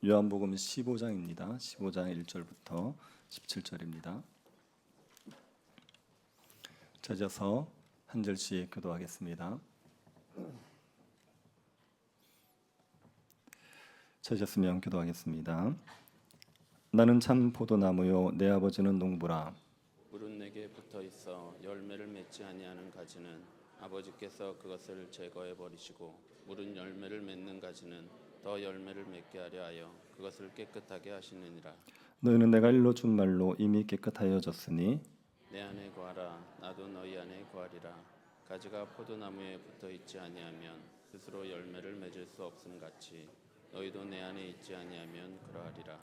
요한복음 15장입니다. 15장 1절부터 17절입니다. 찾아서 한 절씩 교도하겠습니다. 찾았으면 교도하겠습니다. 나는 참 포도나무요 내 아버지는 농부라. 물은 내게 붙어 있어 열매를 맺지 아니하는 가지는 아버지께서 그것을 제거해 버리시고 물은 열매를 맺는 가지는 더 열매를 맺게 하려 하여 그것을 깨끗하게 하시느니라. 너희는 내가 일러 준 말로 이미 깨끗하여졌으니 내 안에 거하라 나도 너희 안에 거하리라. 가지가 포도나무에 붙어 있지 아니하면 스스로 열매를 맺을 수 없음 같이 너희도 내 안에 있지 아니하면 그러하리라.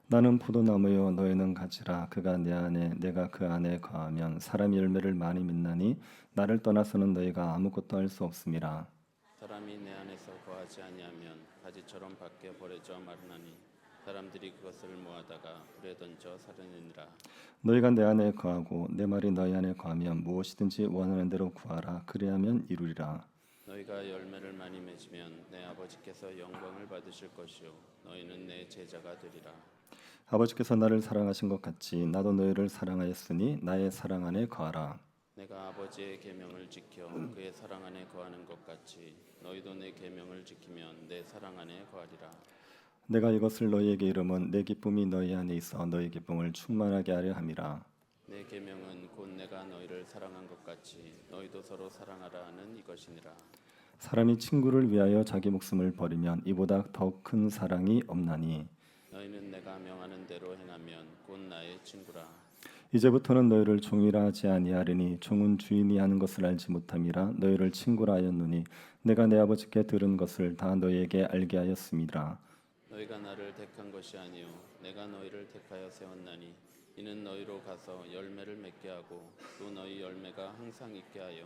나는 포도나무요 너희는 가지라. 그가 내 안에 내가 그 안에 거하면 사람이 열매를 많이 맺나니 나를 떠나서는 너희가 아무것도 할 수 없음이라. 사람이 내 안에서 거하지 아니하면 가지처럼 밖에 버려져 마르나니 사람들이 그것을 모아다가 불에 던져 사르느니라. 너희가 내 안에 거하고 내 말이 너희 안에 거하면 무엇이든지 원하는 대로 구하라. 그리하면 이루리라. 너희가 열매를 많이 맺으면 내 아버지께서 영광을 받으실 것이요 너희는 내 제자가 되리라. 아버지께서 나를 사랑하신 것 같이 나도 너희를 사랑하였으니 나의 사랑 안에 거하라. 내가 아버지의 계명을 지켜 그의 사랑 안에 거하는 것 같이 너희도 내 계명을 지키면 내 사랑 안에 거하리라. 내가 이것을 너희에게 이름은 내 기쁨이 너희 안에 있어 너희 기쁨을 충만하게 하려 함이라. 내 계명은 곧 내가 너희를 사랑한 것 같이 너희도 서로 사랑하라 하는 이것이니라. 사람이 친구를 위하여 자기 목숨을 버리면 이보다 더 큰 사랑이 없나니 너희는 내가 명하는 대로 행하면 곧 나의 친구라. 이제부터는 너희를 종이라 하지 아니하리니 종은 주인이 하는 것을 알지 못함이라 너희를 친구라 하였노니 내가 내 아버지께 들은 것을 다 너희에게 알게 하였음이라. 너희가 나를 택한 것이 아니요 내가 너희를 택하여 세웠나니 이는 너희로 가서 열매를 맺게 하고 또 너희 열매가 항상 있게 하여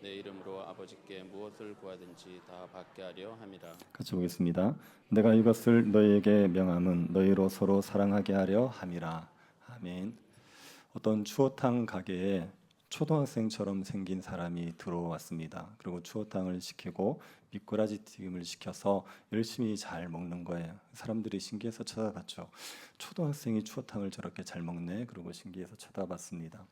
내 이름으로 아버지께 무엇을 구하든지 다 받게 하려 함이라. 같이 보겠습니다. 내가 이것을 너희에게 명함은 너희로 서로 사랑하게 하려 함이라. 아멘. 어떤 추어탕 가게에 초등학생처럼 생긴 사람이 들어왔습니다. 그리고 추어탕을 시키고 미꾸라지 튀김을 시켜서 열심히 잘 먹는 거예요. 사람들이 신기해서 쳐다봤죠. 초등학생이 추어탕을 저렇게 잘 먹네. 그리고 신기해서 쳐다봤습니다.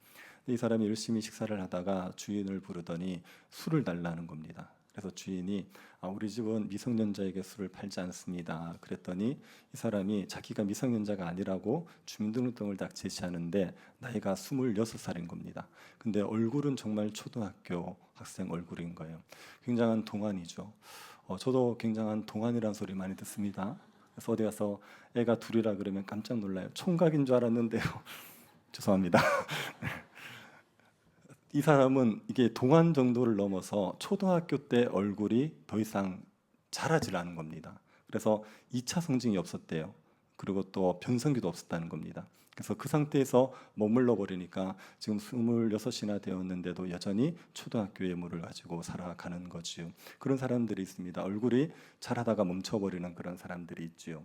이 사람이 열심히 식사를 하다가 주인을 부르더니 술을 달라는 겁니다. 그래서 주인이 우리 집은 미성년자에게 술을 팔지 않습니다. 그랬더니 이 사람이 자기가 미성년자가 아니라고 주민등록증을 딱 제시하는데 나이가 26살인 겁니다. 근데 얼굴은 정말 초등학교 학생 얼굴인 거예요. 굉장한 동안이죠. 저도 굉장한 동안이라는 소리 많이 듣습니다. 그래서 어디 가서 애가 둘이라 그러면 깜짝 놀라요. 총각인 줄 알았는데요. 죄송합니다. 이 사람은 이게 동안 정도를 넘어서 초등학교 때 얼굴이 더 이상 자라질 않은 겁니다. 그래서 2차 성징이 없었대요. 그리고 또 변성기도 없었다는 겁니다. 그래서 그 상태에서 머물러 버리니까 지금 26이나 되었는데도 여전히 초등학교 외모를 가지고 살아가는 거지요. 그런 사람들이 있습니다. 얼굴이 자라다가 멈춰버리는 그런 사람들이 있지요.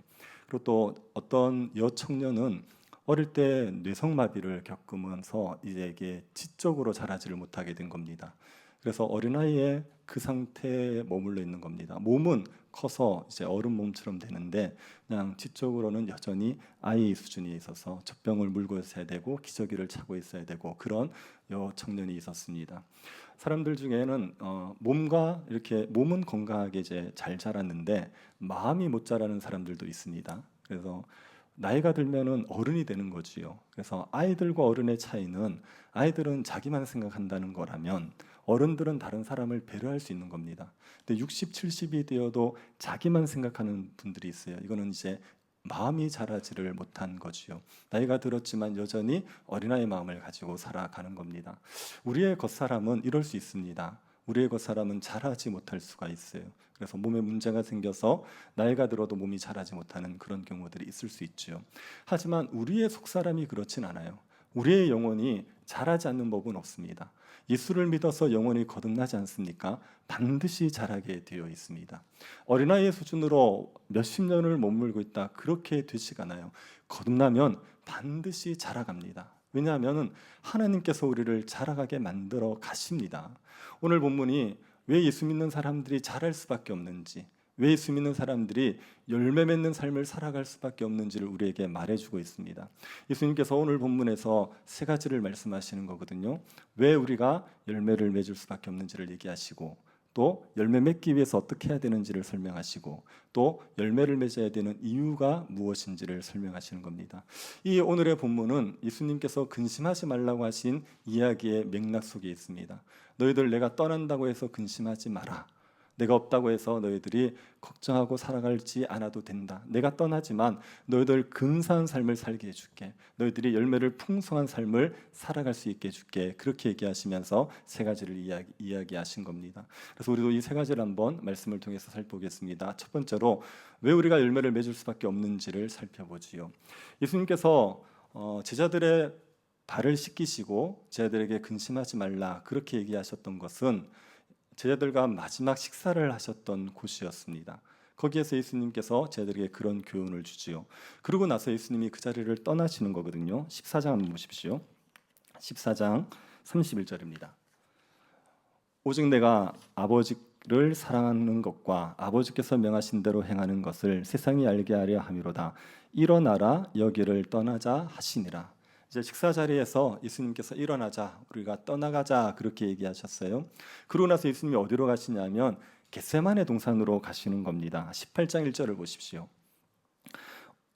그리고 또 어떤 여청년은 어릴 때 뇌성마비를 겪으면서 이제 이게 지적으로 자라지를 못하게 된 겁니다. 그래서 어린아이의 그 상태에 머물러 있는 겁니다. 몸은 커서 이제 어른 몸처럼 되는데 그냥 지적으로는 여전히 아이 수준이 있어서 젖병을 물고 있어야 되고 기저귀를 차고 있어야 되고 그런 여청년이 있었습니다. 사람들 중에는 몸과 이렇게 몸은 건강하게 이제 잘 자랐는데 마음이 못 자라는 사람들도 있습니다. 그래서 나이가 들면은 어른이 되는 거지요. 그래서 아이들과 어른의 차이는 아이들은 자기만 생각한다는 거라면 어른들은 다른 사람을 배려할 수 있는 겁니다. 근데 60, 70이 되어도 자기만 생각하는 분들이 있어요. 이거는 이제 마음이 자라지를 못한 거지요. 나이가 들었지만 여전히 어린아이 마음을 가지고 살아가는 겁니다. 우리의 겉사람은 이럴 수 있습니다. 우리의 겉사람은 자라지 못할 수가 있어요. 그래서 몸에 문제가 생겨서 나이가 들어도 몸이 자라지 못하는 그런 경우들이 있을 수 있죠. 하지만 우리의 속사람이 그렇진 않아요. 우리의 영혼이 자라지 않는 법은 없습니다. 예수를 믿어서 영혼이 거듭나지 않습니까? 반드시 자라게 되어 있습니다. 어린아이의 수준으로 몇십 년을 머물고 있다 그렇게 되지가 않아요. 거듭나면 반드시 자라갑니다. 왜냐하면 하나님께서 우리를 자라가게 만들어 가십니다. 오늘 본문이 왜 예수 믿는 사람들이 자랄 수밖에 없는지, 왜 예수 믿는 사람들이 열매 맺는 삶을 살아갈 수밖에 없는지를 우리에게 말해주고 있습니다. 예수님께서 오늘 본문에서 세 가지를 말씀하시는 거거든요. 왜 우리가 열매를 맺을 수밖에 없는지를 얘기하시고, 또 열매 맺기 위해서 어떻게 해야 되는지를 설명하시고, 또 열매를 맺어야 되는 이유가 무엇인지를 설명하시는 겁니다. 이 오늘의 본문은 예수님께서 근심하지 말라고 하신 이야기의 맥락 속에 있습니다. 너희들 내가 떠난다고 해서 근심하지 마라. 내가 없다고 해서 너희들이 걱정하고 살아갈지 않아도 된다. 내가 떠나지만 너희들 근사한 삶을 살게 해줄게. 너희들이 열매를 풍성한 삶을 살아갈 수 있게 해줄게. 그렇게 얘기하시면서 세 가지를 이야기하신 겁니다. 그래서 우리도 이 세 가지를 한번 말씀을 통해서 살펴보겠습니다. 첫 번째로 왜 우리가 열매를 맺을 수밖에 없는지를 살펴보지요. 예수님께서 제자들의 발을 씻기시고 제자들에게 근심하지 말라 그렇게 얘기하셨던 것은 제자들과 마지막 식사를 하셨던 곳이었습니다. 거기에서 예수님께서 제자들에게 그런 교훈을 주지요. 그러고 나서 예수님이 그 자리를 떠나시는 거거든요. 14장 한번 보십시오. 14장 31절입니다. 오직 내가 아버지를 사랑하는 것과 아버지께서 명하신 대로 행하는 것을 세상이 알게 하려 함이로다. 일어나라 여기를 떠나자 하시니라. 이제 식사 자리에서 예수님께서 일어나자, 우리가 떠나가자 그렇게 얘기하셨어요. 그러고 나서 예수님이 어디로 가시냐면 겟세마네 동산으로 가시는 겁니다. 18장 1절을 보십시오.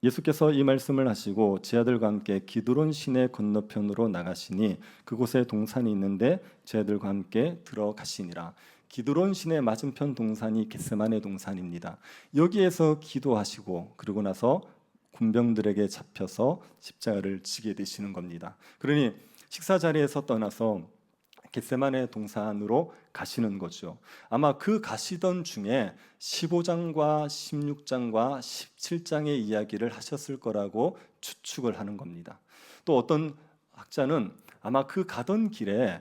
예수께서 이 말씀을 하시고 제자들과 함께 기드론 시내 건너편으로 나가시니 그곳에 동산이 있는데 제자들과 함께 들어가시니라. 기드론 시내 맞은편 동산이 겟세마네 동산입니다. 여기에서 기도하시고 그러고 나서 군병들에게 잡혀서 십자가를 지게 되시는 겁니다. 그러니 식사 자리에서 떠나서 겟세마네 동산으로 가시는 거죠. 아마 그 가시던 중에 15장과 16장과 17장의 이야기를 하셨을 거라고 추측을 하는 겁니다. 또 어떤 학자는 아마 그 가던 길에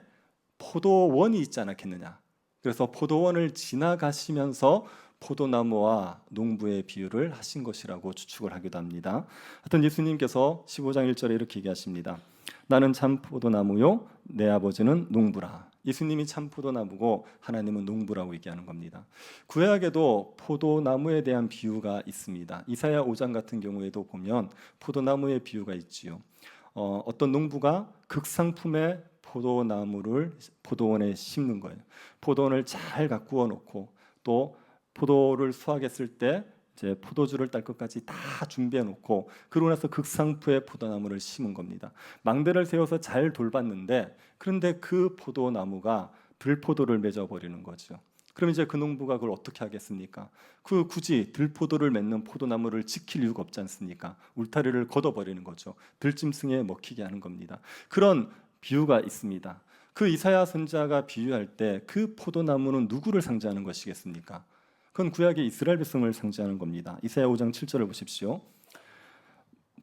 포도원이 있지 않았겠느냐. 그래서 포도원을 지나가시면서 포도나무와 농부의 비유를 하신 것이라고 추측을 하기도 합니다. 하여튼 예수님께서 15장 1절에 이렇게 얘기하십니다. 나는 참 포도나무요 내 아버지는 농부라. 예수님이 참 포도나무고 하나님은 농부라고 얘기하는 겁니다. 구약에도 포도나무에 대한 비유가 있습니다. 이사야 5장 같은 경우에도 보면 포도나무의 비유가 있지요. 어떤 농부가 극상품의 포도나무를 포도원에 심는 거예요. 포도원을 잘 가꾸어 놓고 또 포도를 수확했을 때 이제 포도주를 딸 것까지 다 준비해 놓고 그러고 나서 극상품의 포도나무를 심은 겁니다. 망대를 세워서 잘 돌봤는데 그런데 그 포도나무가 들포도를 맺어 버리는 거죠. 그럼 이제 그 농부가 그걸 어떻게 하겠습니까? 굳이 들포도를 맺는 포도나무를 지킬 이유가 없지 않습니까? 울타리를 걷어버리는 거죠. 들짐승에 먹히게 하는 겁니다. 그런 비유가 있습니다. 그 이사야 선지자가 비유할 때 그 포도나무는 누구를 상징하는 것이겠습니까? 그건 구약의 이스라엘 백성을 상징하는 겁니다. 이사야 5장 7절을 보십시오.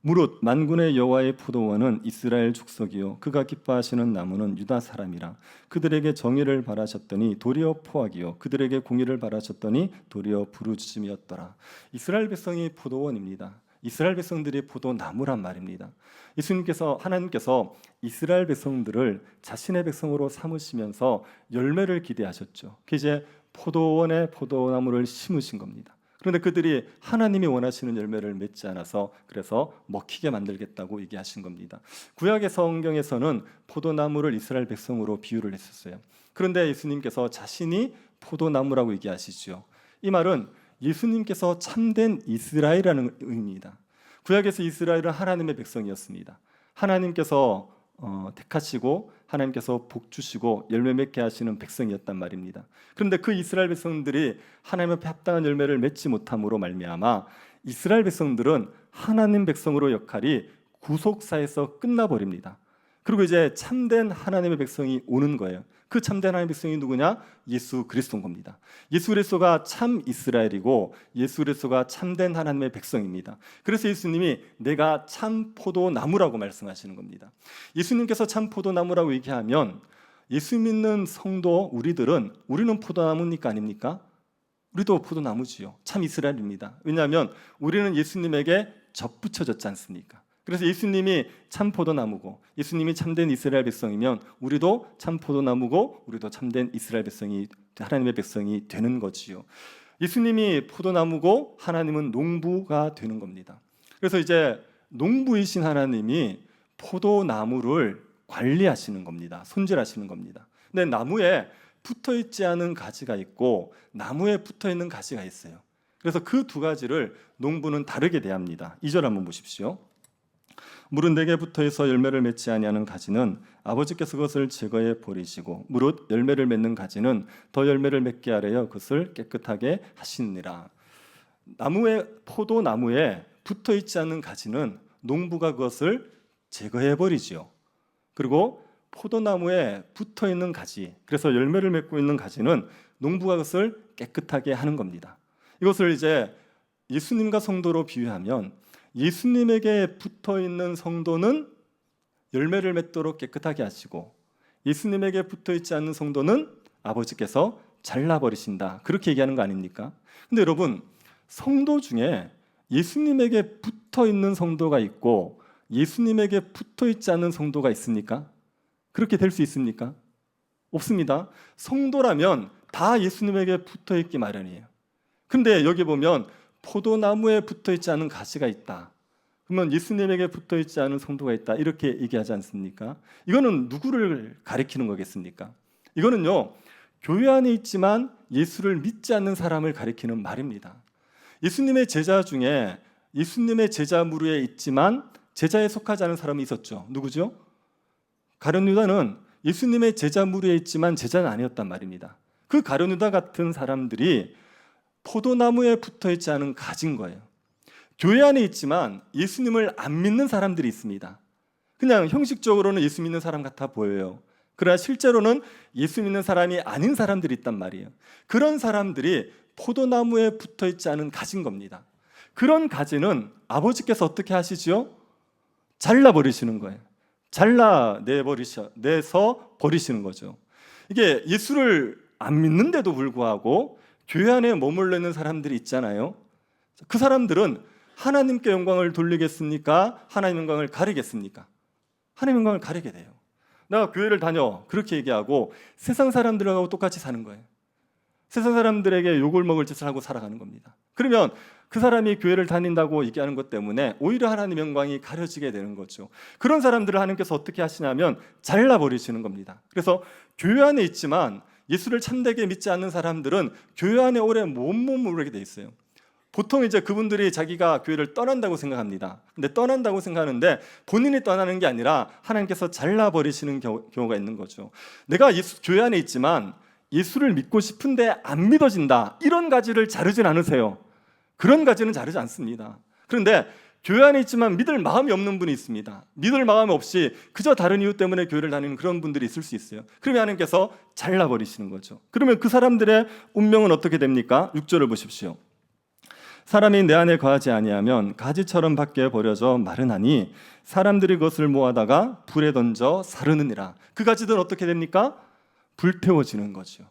무릇 만군의 여호와의 포도원은 이스라엘 족속이요 그가 기뻐하시는 나무는 유다 사람이라. 그들에게 정의를 바라셨더니 도리어 포악이요 그들에게 공의를 바라셨더니 도리어 부르짖음이었더라. 이스라엘 백성이 포도원입니다. 이스라엘 백성들이 포도나무란 말입니다. 하나님께서 이스라엘 백성들을 자신의 백성으로 삼으시면서 열매를 기대하셨죠. 그 이제 포도원에 포도나무를 심으신 겁니다. 그런데 그들이 하나님이 원하시는 열매를 맺지 않아서 그래서 먹히게 만들겠다고 얘기하신 겁니다. 구약의 성경에서는 포도나무를 이스라엘 백성으로 비유를 했었어요. 그런데 예수님께서 자신이 포도나무라고 얘기하시죠. 이 말은 예수님께서 참된 이스라엘이라는 의미입니다. 구약에서 이스라엘은 하나님의 백성이었습니다. 하나님께서 택하시고 하나님께서 복 주시고 열매 맺게 하시는 백성이었단 말입니다. 그런데 그 이스라엘 백성들이 하나님 앞에 합당한 열매를 맺지 못함으로 말미암아 이스라엘 백성들은 하나님 백성으로 역할이 구속사에서 끝나버립니다. 그리고 이제 참된 하나님의 백성이 오는 거예요. 그 참된 하나님의 백성이 누구냐? 예수 그리스도인 겁니다. 예수 그리스도가 참 이스라엘이고 예수 그리스도가 참된 하나님의 백성입니다. 그래서 예수님이 내가 참 포도나무라고 말씀하시는 겁니다. 예수님께서 참 포도나무라고 얘기하면 예수 믿는 성도 우리는 포도나무입니까 아닙니까? 우리도 포도나무지요. 참 이스라엘입니다. 왜냐하면 우리는 예수님에게 접붙여졌지 않습니까? 그래서 예수님이 참 포도나무고 예수님이 참된 이스라엘 백성이면 우리도 참 포도나무고 우리도 참된 이스라엘 백성이 하나님의 백성이 되는 거지요. 예수님이 포도나무고 하나님은 농부가 되는 겁니다. 그래서 이제 농부이신 하나님이 포도나무를 관리하시는 겁니다. 손질하시는 겁니다. 근데 나무에 붙어 있지 않은 가지가 있고 나무에 붙어 있는 가지가 있어요. 그래서 그 두 가지를 농부는 다르게 대합니다. 2절 한번 보십시오. 무릇 내게 붙어 있어 열매를 맺지 아니하는 가지는 아버지께서 그것을 제거해 버리시고 무릇 열매를 맺는 가지는 더 열매를 맺게 하려 그것을 깨끗하게 하시느니라. 포도나무에 붙어 있지 않는 가지는 농부가 그것을 제거해 버리지요. 그리고 포도나무에 붙어 있는 가지, 그래서 열매를 맺고 있는 가지는 농부가 그것을 깨끗하게 하는 겁니다. 이것을 이제 예수님과 성도로 비유하면 예수님에게 붙어 있는 성도는 열매를 맺도록 깨끗하게 하시고 예수님에게 붙어 있지 않는 성도는 아버지께서 잘라버리신다. 그렇게 얘기하는 거 아닙니까? 근데 여러분, 성도 중에 예수님에게 붙어 있는 성도가 있고 예수님에게 붙어 있지 않는 성도가 있습니까? 그렇게 될 수 있습니까? 없습니다. 성도라면 다 예수님에게 붙어 있기 마련이에요. 근데 여기 보면 포도나무에 붙어 있지 않은 가지가 있다. 그러면 예수님에게 붙어 있지 않은 성도가 있다. 이렇게 얘기하지 않습니까? 이거는 누구를 가리키는 거겠습니까? 이거는요, 교회 안에 있지만 예수를 믿지 않는 사람을 가리키는 말입니다. 예수님의 제자 중에 예수님의 제자 무리에 있지만 제자에 속하지 않은 사람이 있었죠. 누구죠? 가룟 유다는 예수님의 제자 무리에 있지만 제자는 아니었단 말입니다. 그 가룟 유다 같은 사람들이 포도나무에 붙어 있지 않은 가지인 거예요. 교회 안에 있지만 예수님을 안 믿는 사람들이 있습니다. 그냥 형식적으로는 예수 믿는 사람 같아 보여요. 그러나 실제로는 예수 믿는 사람이 아닌 사람들이 있단 말이에요. 그런 사람들이 포도나무에 붙어 있지 않은 가지인 겁니다. 그런 가지는 아버지께서 어떻게 하시지요? 잘라버리시는 거예요. 내서 버리시는 거죠. 이게 예수를 안 믿는데도 불구하고 교회 안에 머물러 있는 사람들이 있잖아요. 그 사람들은 하나님께 영광을 돌리겠습니까? 하나님 영광을 가리겠습니까? 하나님 영광을 가리게 돼요. 내가 교회를 다녀 그렇게 얘기하고 세상 사람들하고 똑같이 사는 거예요. 세상 사람들에게 욕을 먹을 짓을 하고 살아가는 겁니다. 그러면 그 사람이 교회를 다닌다고 얘기하는 것 때문에 오히려 하나님 영광이 가려지게 되는 거죠. 그런 사람들을 하나님께서 어떻게 하시냐면 잘라버리시는 겁니다. 그래서 교회 안에 있지만 예수를 참되게 믿지 않는 사람들은 교회 안에 오래 못 머무르게 돼 있어요. 보통 이제 그분들이 자기가 교회를 떠난다고 생각합니다. 근데 떠난다고 생각하는데 본인이 떠나는 게 아니라 하나님께서 잘라버리시는 경우가 있는 거죠. 내가 교회 안에 있지만 예수를 믿고 싶은데 안 믿어진다. 이런 가지를 자르진 않으세요. 그런 가지는 자르지 않습니다. 그런데 교회 안에 있지만 믿을 마음이 없는 분이 있습니다. 믿을 마음이 없이 그저 다른 이유 때문에 교회를 다니는 그런 분들이 있을 수 있어요. 그러면 하나님께서 잘라버리시는 거죠. 그러면 그 사람들의 운명은 어떻게 됩니까? 6절을 보십시오. 사람이 내 안에 거하지 아니하면 가지처럼 밖에 버려져 마르나니 사람들이 그것을 모아다가 불에 던져 사르느니라. 그 가지들은 어떻게 됩니까? 불태워지는 거죠.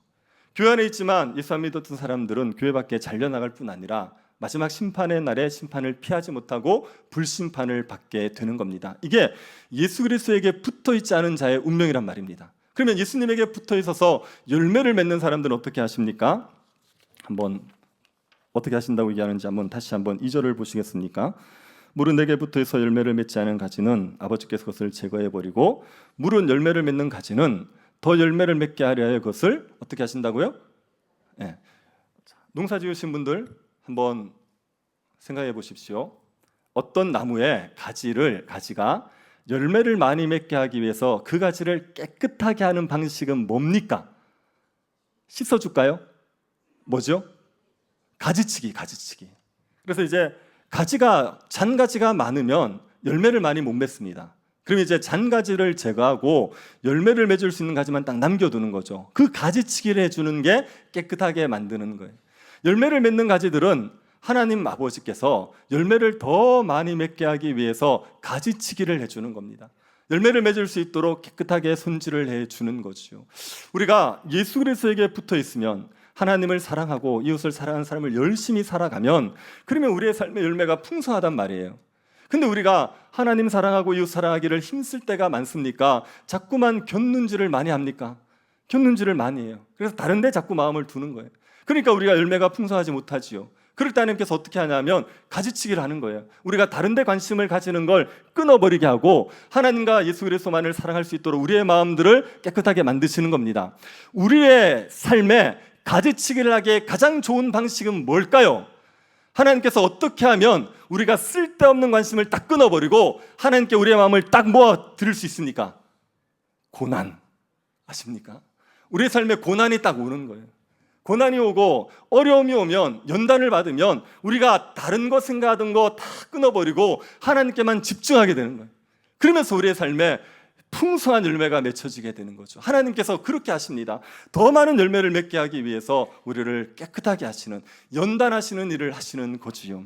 교회 안에 있지만 예수 안 믿었던 사람들은 교회 밖에 잘려나갈 뿐 아니라 마지막 심판의 날에 심판을 피하지 못하고 불심판을 받게 되는 겁니다. 이게 예수 그리스도에게 붙어 있지 않은 자의 운명이란 말입니다. 그러면 예수님에게 붙어 있어서 열매를 맺는 사람들은 어떻게 하십니까? 한번 어떻게 하신다고 얘기하는지 다시 한번 2절을 보시겠습니까? 물은 내게 붙어 있어 열매를 맺지 않은 가지는 아버지께서 그것을 제거해 버리고 물은 열매를 맺는 가지는 더 열매를 맺게 하려 해 그것을 어떻게 하신다고요? 네. 농사 지으신 분들 한번 생각해 보십시오. 어떤 나무의 가지가 열매를 많이 맺게 하기 위해서 그 가지를 깨끗하게 하는 방식은 뭡니까? 씻어줄까요? 뭐죠? 가지치기. 그래서 이제 잔가지가 많으면 열매를 많이 못 맺습니다. 그럼 이제 잔가지를 제거하고 열매를 맺을 수 있는 가지만 딱 남겨두는 거죠. 그 가지치기를 해주는 게 깨끗하게 만드는 거예요. 열매를 맺는 가지들은 하나님 아버지께서 열매를 더 많이 맺게 하기 위해서 가지치기를 해주는 겁니다. 열매를 맺을 수 있도록 깨끗하게 손질을 해주는 거죠. 우리가 예수 그리스도에게 붙어 있으면 하나님을 사랑하고 이웃을 사랑하는 삶을 열심히 살아가면 그러면 우리의 삶의 열매가 풍성하단 말이에요. 근데 우리가 하나님 사랑하고 이웃 사랑하기를 힘쓸 때가 많습니까? 자꾸만 곁눈질을 많이 합니까? 곁눈질을 많이 해요. 그래서 다른 데 자꾸 마음을 두는 거예요. 그러니까 우리가 열매가 풍성하지 못하지요. 그럴 때 하나님께서 어떻게 하냐면 가지치기를 하는 거예요. 우리가 다른 데 관심을 가지는 걸 끊어버리게 하고 하나님과 예수 그리스도만을 사랑할 수 있도록 우리의 마음들을 깨끗하게 만드시는 겁니다. 우리의 삶에 가지치기를 하기에 가장 좋은 방식은 뭘까요? 하나님께서 어떻게 하면 우리가 쓸데없는 관심을 딱 끊어버리고 하나님께 우리의 마음을 딱 모아 드릴 수 있습니까? 고난. 아십니까? 우리의 삶에 고난이 딱 오는 거예요. 고난이 오고 어려움이 오면, 연단을 받으면 우리가 다른 거 생각하던 거 다 끊어버리고 하나님께만 집중하게 되는 거예요. 그러면서 우리의 삶에 풍성한 열매가 맺혀지게 되는 거죠. 하나님께서 그렇게 하십니다. 더 많은 열매를 맺게 하기 위해서 우리를 깨끗하게 하시는, 연단하시는 일을 하시는 거지요.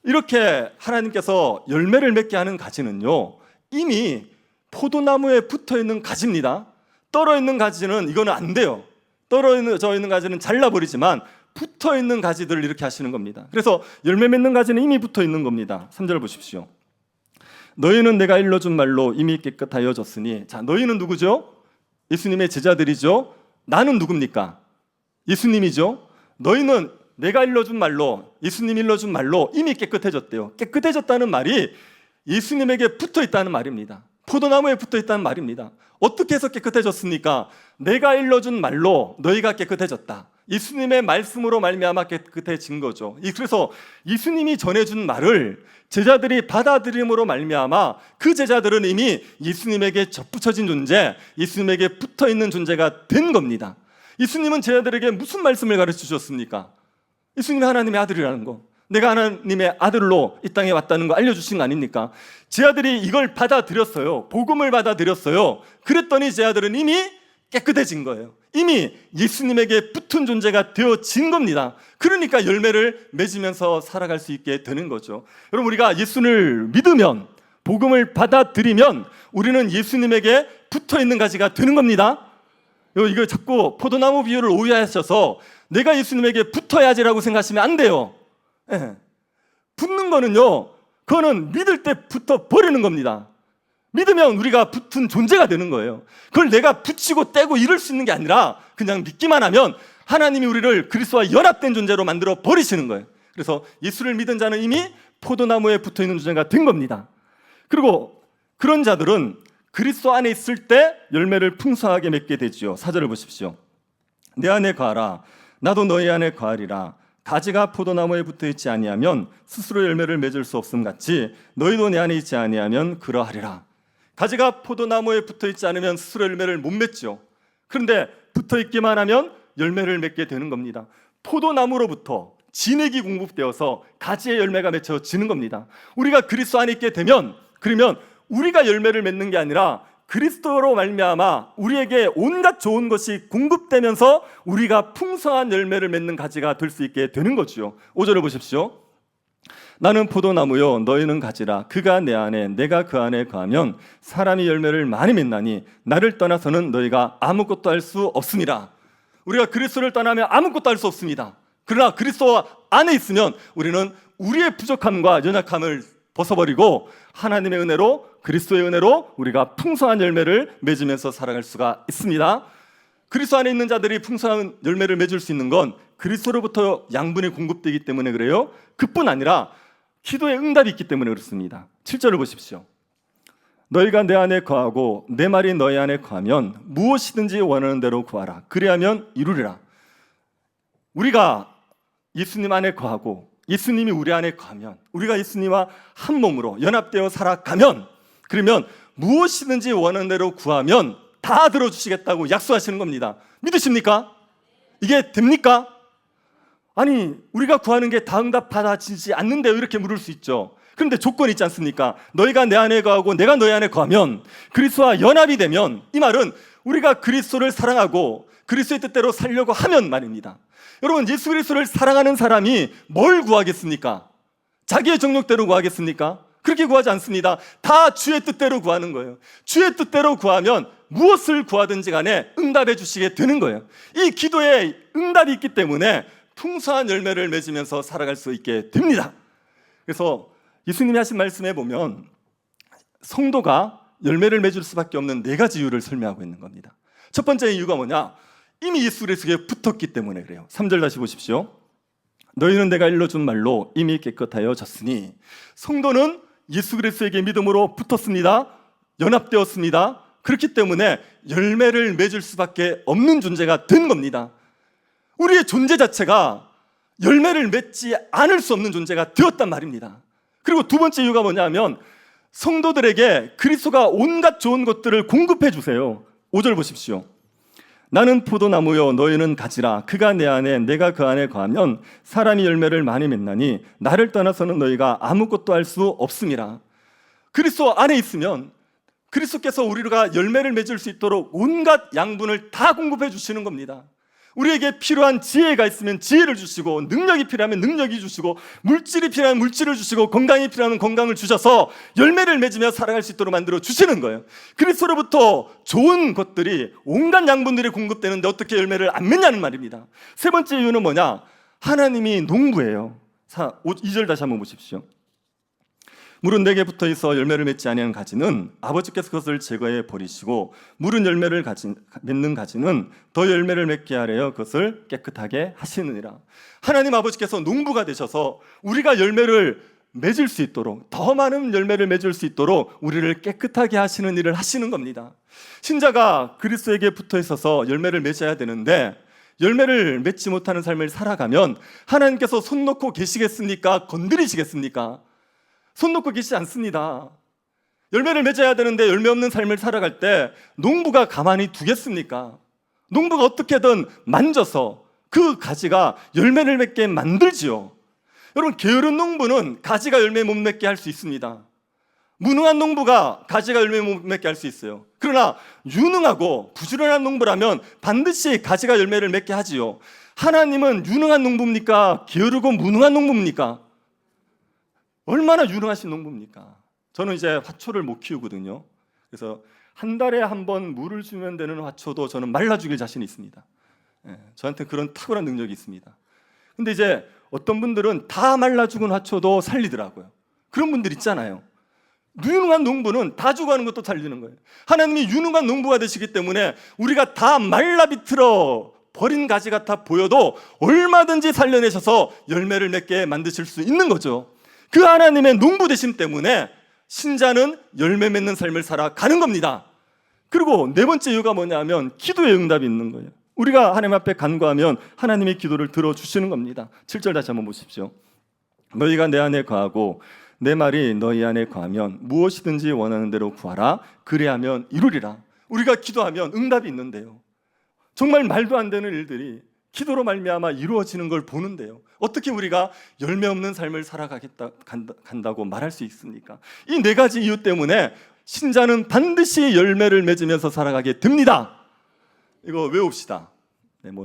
이렇게 하나님께서 열매를 맺게 하는 가지는요, 이미 포도나무에 붙어있는 가지입니다. 떨어있는 가지는 이거는 안 돼요. 떨어져 있는 가지는 잘라버리지만 붙어있는 가지들을 이렇게 하시는 겁니다. 그래서 열매 맺는 가지는 이미 붙어있는 겁니다. 3절 보십시오. 너희는 내가 일러준 말로 이미 깨끗하여졌으니. 자, 너희는 누구죠? 예수님의 제자들이죠. 나는 누굽니까? 예수님이죠. 너희는 내가 일러준 말로, 예수님이 일러준 말로 이미 깨끗해졌대요. 깨끗해졌다는 말이 예수님에게 붙어있다는 말입니다. 포도나무에 붙어있다는 말입니다. 어떻게 해서 깨끗해졌습니까? 내가 일러준 말로 너희가 깨끗해졌다. 예수님의 말씀으로 말미암아 깨끗해진 거죠. 그래서 예수님이 전해준 말을 제자들이 받아들임으로 말미암아 그 제자들은 이미 예수님에게 접붙여진 존재, 예수님에게 붙어있는 존재가 된 겁니다. 예수님은 제자들에게 무슨 말씀을 가르쳐 주셨습니까? 예수님이 하나님의 아들이라는 거, 내가 하나님의 아들로 이 땅에 왔다는 거 알려주신 거 아닙니까? 제자들이 이걸 받아들였어요. 복음을 받아들였어요. 그랬더니 제자들은 이미 깨끗해진 거예요. 이미 예수님에게 붙은 존재가 되어진 겁니다. 그러니까 열매를 맺으면서 살아갈 수 있게 되는 거죠. 여러분, 우리가 예수를 믿으면, 복음을 받아들이면 우리는 예수님에게 붙어있는 가지가 되는 겁니다. 이거 자꾸 포도나무 비유를 오해하셔서 내가 예수님에게 붙어야지라고 생각하시면 안 돼요. 예. 붙는 거는요, 그거는 믿을 때 붙어 버리는 겁니다. 믿으면 우리가 붙은 존재가 되는 거예요. 그걸 내가 붙이고 떼고 이럴 수 있는 게 아니라 그냥 믿기만 하면 하나님이 우리를 그리스도와 연합된 존재로 만들어 버리시는 거예요. 그래서 예수를 믿은 자는 이미 포도나무에 붙어있는 존재가 된 겁니다. 그리고 그런 자들은 그리스도 안에 있을 때 열매를 풍성하게 맺게 되지요. 4절을 보십시오. 내 안에 거하라, 나도 너희 안에 거하리라. 가지가 포도나무에 붙어있지 아니하면 스스로 열매를 맺을 수 없음 같이 너희도 내 안에 있지 아니하면 그러하리라. 가지가 포도나무에 붙어있지 않으면 스스로 열매를 못 맺죠. 그런데 붙어있기만 하면 열매를 맺게 되는 겁니다. 포도나무로부터 진액이 공급되어서 가지의 열매가 맺혀지는 겁니다. 우리가 그리스도 안에 있게 되면, 그러면 우리가 열매를 맺는 게 아니라 그리스도로 말미암아 우리에게 온갖 좋은 것이 공급되면서 우리가 풍성한 열매를 맺는 가지가 될 수 있게 되는 거죠. 5절을 보십시오. 나는 포도나무요 너희는 가지라. 그가 내 안에 내가 그 안에 거하면 사람이 열매를 많이 맺나니 나를 떠나서는 너희가 아무것도 할 수 없습니다. 우리가 그리스도를 떠나면 아무것도 할 수 없습니다. 그러나 그리스도 안에 있으면 우리는 우리의 부족함과 연약함을 벗어버리고 하나님의 은혜로, 그리스도의 은혜로 우리가 풍성한 열매를 맺으면서 살아갈 수가 있습니다. 그리스도 안에 있는 자들이 풍성한 열매를 맺을 수 있는 건 그리스도로부터 양분이 공급되기 때문에 그래요. 그뿐 아니라 기도의 응답이 있기 때문에 그렇습니다. 7절을 보십시오. 너희가 내 안에 거하고 내 말이 너희 안에 거하면 무엇이든지 원하는 대로 구하라. 그리하면 이루리라. 우리가 예수님 안에 거하고 예수님이 우리 안에 거하면, 우리가 예수님과 한 몸으로 연합되어 살아가면, 그러면 무엇이든지 원하는 대로 구하면 다 들어주시겠다고 약속하시는 겁니다. 믿으십니까? 이게 됩니까? 아니, 우리가 구하는 게 다 응답받아지지 않는데요, 이렇게 물을 수 있죠. 그런데 조건이 있지 않습니까? 너희가 내 안에 거하고 내가 너희 안에 거하면, 그리스도와 연합이 되면, 이 말은 우리가 그리스도를 사랑하고 그리스도의 뜻대로 살려고 하면 말입니다. 여러분, 예수 그리스도를 사랑하는 사람이 뭘 구하겠습니까? 자기의 정욕대로 구하겠습니까? 그렇게 구하지 않습니다. 다 주의 뜻대로 구하는 거예요. 주의 뜻대로 구하면 무엇을 구하든지 간에 응답해 주시게 되는 거예요. 이 기도에 응답이 있기 때문에 풍성한 열매를 맺으면서 살아갈 수 있게 됩니다. 그래서 예수님이 하신 말씀에 보면 성도가 열매를 맺을 수밖에 없는 4가지 이유를 설명하고 있는 겁니다. 첫 번째 이유가 뭐냐? 이미 예수 그리스도에 붙었기 때문에 그래요. 3절 다시 보십시오. 너희는 내가 일러준 말로 이미 깨끗하여졌으니, 성도는 예수 그리스도에게 믿음으로 붙었습니다. 연합되었습니다. 그렇기 때문에 열매를 맺을 수밖에 없는 존재가 된 겁니다. 우리의 존재 자체가 열매를 맺지 않을 수 없는 존재가 되었단 말입니다. 그리고 두 번째 이유가 뭐냐면 성도들에게 그리스도가 온갖 좋은 것들을 공급해 주세요. 5절 보십시오. 나는 포도나무요 너희는 가지라. 그가 내 안에 내가 그 안에 거하면 사람이 열매를 많이 맺나니 나를 떠나서는 너희가 아무것도 할 수 없음이라. 그리스도 안에 있으면 그리스도께서 우리가 열매를 맺을 수 있도록 온갖 양분을 다 공급해 주시는 겁니다. 우리에게 필요한 지혜가 있으면 지혜를 주시고, 능력이 필요하면 능력이 주시고, 물질이 필요하면 물질을 주시고, 건강이 필요하면 건강을 주셔서 열매를 맺으며 살아갈 수 있도록 만들어 주시는 거예요. 그리스도로부터 좋은 것들이, 온갖 양분들이 공급되는데 어떻게 열매를 안 맺냐는 말입니다. 세 번째 이유는 뭐냐? 하나님이 농부예요. 2절 다시 한번 보십시오. 물은 내게 붙어 있어 열매를 맺지 아니한 가지는 아버지께서 그것을 제거해 버리시고, 물은 열매를 맺는 가지는 더 열매를 맺게 하려 그것을 깨끗하게 하시느니라. 하나님 아버지께서 농부가 되셔서 우리가 열매를 맺을 수 있도록, 더 많은 열매를 맺을 수 있도록 우리를 깨끗하게 하시는 일을 하시는 겁니다. 신자가 그리스도에게 붙어 있어서 열매를 맺어야 되는데, 열매를 맺지 못하는 삶을 살아가면 하나님께서 손 놓고 계시겠습니까? 건드리시겠습니까? 손 놓고 계시지 않습니다. 열매를 맺어야 되는데 열매 없는 삶을 살아갈 때 농부가 가만히 두겠습니까? 농부가 어떻게든 만져서 그 가지가 열매를 맺게 만들지요. 여러분, 게으른 농부는 가지가 열매 못 맺게 할 수 있습니다. 무능한 농부가 가지가 열매 못 맺게 할 수 있어요. 그러나 유능하고 부지런한 농부라면 반드시 가지가 열매를 맺게 하지요. 하나님은 유능한 농부입니까? 게으르고 무능한 농부입니까? 얼마나 유능하신 농부입니까? 저는 이제 화초를 못 키우거든요. 그래서 한 달에 한 번 물을 주면 되는 화초도 저는 말라 죽일 자신이 있습니다. 저한테 그런 탁월한 능력이 있습니다. 근데 이제 어떤 분들은 다 말라 죽은 화초도 살리더라고요. 그런 분들 있잖아요. 유능한 농부는 다 죽어가는 것도 살리는 거예요. 하나님이 유능한 농부가 되시기 때문에 우리가 다 말라 비틀어 버린 가지 같아 보여도 얼마든지 살려내셔서 열매를 맺게 만드실 수 있는 거죠. 그 하나님의 농부 되심 때문에 신자는 열매 맺는 삶을 살아가는 겁니다. 그리고 네 번째 이유가 뭐냐면 기도의 응답이 있는 거예요. 우리가 하나님 앞에 간구하면 하나님의 기도를 들어주시는 겁니다. 7절 다시 한번 보십시오. 너희가 내 안에 거하고 내 말이 너희 안에 거하면 무엇이든지 원하는 대로 구하라. 그리하면 이루리라. 우리가 기도하면 응답이 있는데요, 정말 말도 안 되는 일들이 기도로 말미암아 이루어지는 걸 보는데요, 어떻게 우리가 열매 없는 삶을 살아간다고 말할 수 있습니까? 이 네 가지 이유 때문에 신자는 반드시 열매를 맺으면서 살아가게 됩니다. 이거 외웁시다.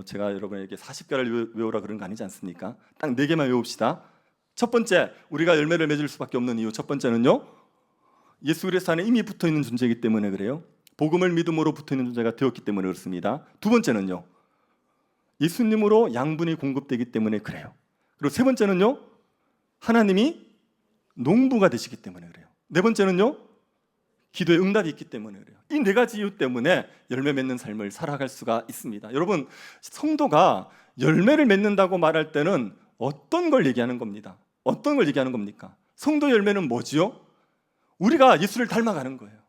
제가 여러분에게 40개를 외우라 그런 거 아니지 않습니까? 딱 4개만 외웁시다. 첫 번째, 우리가 열매를 맺을 수밖에 없는 이유, 첫 번째는요, 예수 그리스도 안에 이미 붙어있는 존재이기 때문에 그래요. 복음을 믿음으로 붙어있는 존재가 되었기 때문에 그렇습니다. 두 번째는요, 예수님으로 양분이 공급되기 때문에 그래요. 그리고 세 번째는요, 하나님이 농부가 되시기 때문에 그래요. 네 번째는요, 기도의 응답이 있기 때문에 그래요. 이 네 가지 이유 때문에 열매 맺는 삶을 살아갈 수가 있습니다. 여러분, 성도가 열매를 맺는다고 말할 때는 어떤 걸 얘기하는 겁니다? 어떤 걸 얘기하는 겁니까? 성도 열매는 뭐지요? 우리가 예수를 닮아가는 거예요.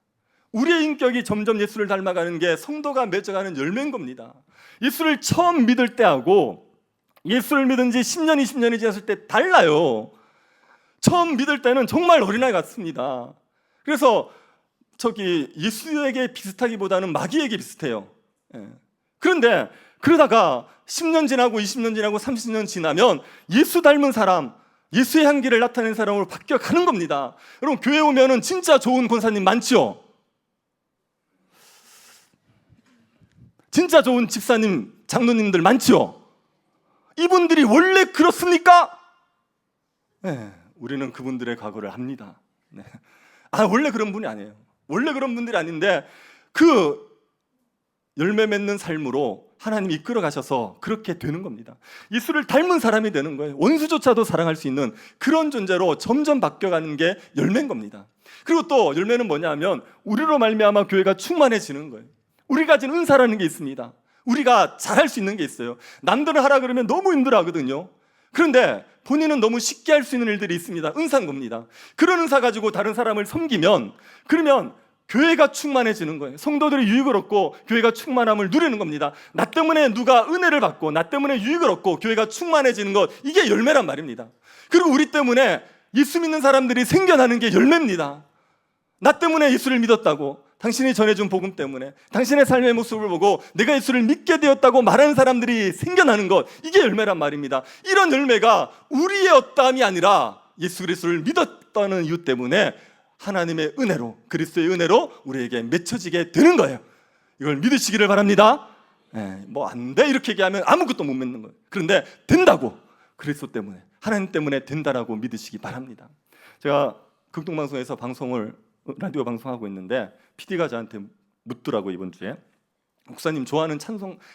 우리의 인격이 점점 예수를 닮아가는 게 성도가 맺어가는 열매인 겁니다. 예수를 처음 믿을 때하고 예수를 믿은 지 10년, 20년이 지났을 때 달라요. 처음 믿을 때는 정말 어린아이 같습니다. 그래서 예수에게 비슷하기보다는 마귀에게 비슷해요. 그런데 그러다가 10년 지나고 20년 지나고 30년 지나면 예수 닮은 사람, 예수의 향기를 나타내는 사람으로 바뀌어가는 겁니다. 여러분, 교회 오면은 진짜 좋은 권사님 많죠? 진짜 좋은 집사님, 장로님들 많죠? 이분들이 원래 그렇습니까? 네, 우리는 그분들의 과거를 합니다. 네. 원래 그런 분이 아니에요. 원래 그런 분들이 아닌데 그 열매 맺는 삶으로 하나님이 이끌어 가셔서 그렇게 되는 겁니다. 예수를 닮은 사람이 되는 거예요. 원수조차도 사랑할 수 있는 그런 존재로 점점 바뀌어가는 게 열매인 겁니다. 그리고 또 열매는 뭐냐 하면 우리로 말미암아 교회가 충만해지는 거예요. 우리가 가진 은사라는 게 있습니다. 우리가 잘할 수 있는 게 있어요. 남들은 하라 그러면 너무 힘들어하거든요. 그런데 본인은 너무 쉽게 할 수 있는 일들이 있습니다. 은사인 겁니다. 그런 은사 가지고 다른 사람을 섬기면, 그러면 교회가 충만해지는 거예요. 성도들이 유익을 얻고 교회가 충만함을 누리는 겁니다. 나 때문에 누가 은혜를 받고 나 때문에 유익을 얻고 교회가 충만해지는 것, 이게 열매란 말입니다. 그리고 우리 때문에 예수 믿는 사람들이 생겨나는 게 열매입니다. 나 때문에 예수를 믿었다고, 당신이 전해준 복음 때문에, 당신의 삶의 모습을 보고 내가 예수를 믿게 되었다고 말하는 사람들이 생겨나는 것, 이게 열매란 말입니다. 이런 열매가 우리의 어떠함이 아니라 예수 그리스도를 믿었다는 이유 때문에 하나님의 은혜로, 그리스도의 은혜로 우리에게 맺혀지게 되는 거예요. 이걸 믿으시기를 바랍니다. 뭐 안 돼 이렇게 얘기하면 아무것도 못 믿는 거예요. 그런데 된다고, 그리스도 때문에, 하나님 때문에 된다라고 믿으시기 바랍니다. 제가 극동방송에서 라디오 방송하고 있는데 PD가 저한테 묻더라고요. 이번 주에, 목사님 좋아하는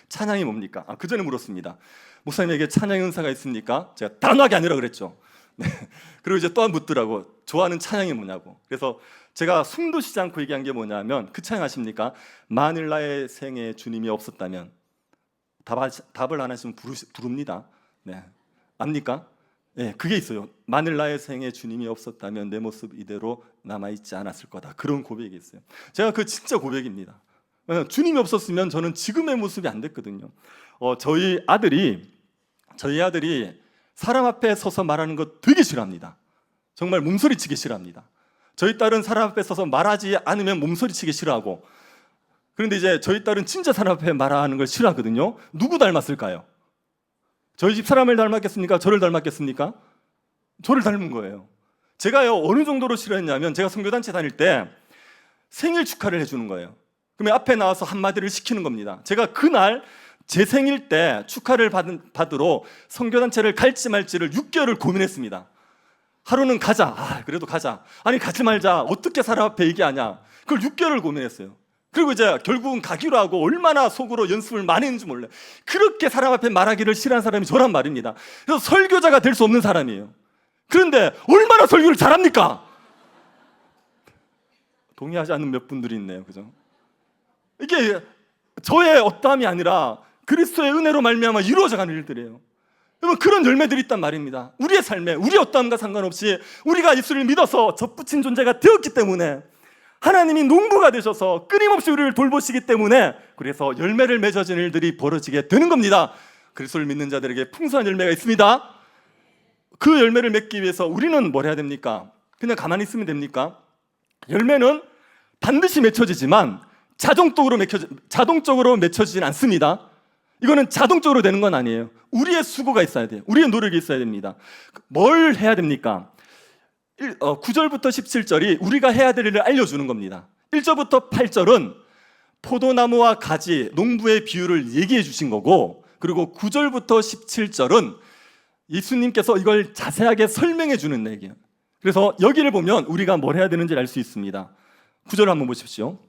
찬양이 뭡니까? 그 전에 물었습니다. 목사님에게 찬양의 은사가 있습니까? 제가 단호하게 아니라 그랬죠. 네. 그리고 이제 또 묻더라고, 좋아하는 찬양이 뭐냐고. 그래서 제가 숨도 쉬지 않고 얘기한 게 뭐냐면, 그 찬양 아십니까? 만일 나의 생에 주님이 없었다면. 답을 안 하시면 부릅니다. 네. 압니까? 네, 그게 있어요. 만일 나의 생에 주님이 없었다면 내 모습 이대로 남아있지 않았을 거다. 그런 고백이 있어요. 제가 그 진짜 고백입니다. 주님이 없었으면 저는 지금의 모습이 안 됐거든요. 저희 아들이 사람 앞에 서서 말하는 거 되게 싫어합니다. 정말 몸소리치기 싫어합니다. 저희 딸은 사람 앞에 서서 말하지 않으면 몸소리치기 싫어하고, 그런데 이제 저희 딸은 진짜 사람 앞에 말하는 걸 싫어하거든요. 누구 닮았을까요? 저희 집 사람을 닮았겠습니까? 저를 닮았겠습니까? 저를 닮은 거예요. 제가요, 어느 정도로 싫어했냐면, 제가 선교단체 다닐 때 생일 축하를 해주는 거예요. 그러면 앞에 나와서 한마디를 시키는 겁니다. 제가 그날 제 생일 때 축하를 받으러 선교단체를 갈지 말지를 6개월을 고민했습니다. 하루는 가자. 그래도 가자. 아니, 가지 말자. 어떻게 사람 앞에 얘기하냐. 그걸 6개월을 고민했어요. 그리고 이제 결국은 가기로 하고, 얼마나 속으로 연습을 많이 했는지 몰라요. 그렇게 사람 앞에 말하기를 싫어하는 사람이 저란 말입니다. 그래서 설교자가 될 수 없는 사람이에요. 그런데 얼마나 설교를 잘합니까? 동의하지 않는 몇 분들이 있네요. 그죠? 이게 저의 어떠함이 아니라 그리스도의 은혜로 말미암아 이루어져가는 일들이에요. 여러분, 그런 열매들이 있단 말입니다. 우리의 삶에, 우리 어떠함과 상관없이 우리가 예수를 믿어서 접붙인 존재가 되었기 때문에, 하나님이 농부가 되셔서 끊임없이 우리를 돌보시기 때문에, 그래서 열매를 맺어지는 일들이 벌어지게 되는 겁니다. 그리스도를 믿는 자들에게 풍성한 열매가 있습니다. 그 열매를 맺기 위해서 우리는 뭘 해야 됩니까? 그냥 가만히 있으면 됩니까? 열매는 반드시 맺혀지지만 자동적으로 맺혀지진 않습니다. 이거는 자동적으로 되는 건 아니에요. 우리의 수고가 있어야 돼요. 우리의 노력이 있어야 됩니다. 뭘 해야 됩니까? 9절부터 17절이 우리가 해야 될 일을 알려주는 겁니다. 1절부터 8절은 포도나무와 가지, 농부의 비유를 얘기해 주신 거고, 그리고 9절부터 17절은 예수님께서 이걸 자세하게 설명해 주는 얘기예요. 그래서 여기를 보면 우리가 뭘 해야 되는지 알 수 있습니다. 9절 한번 보십시오.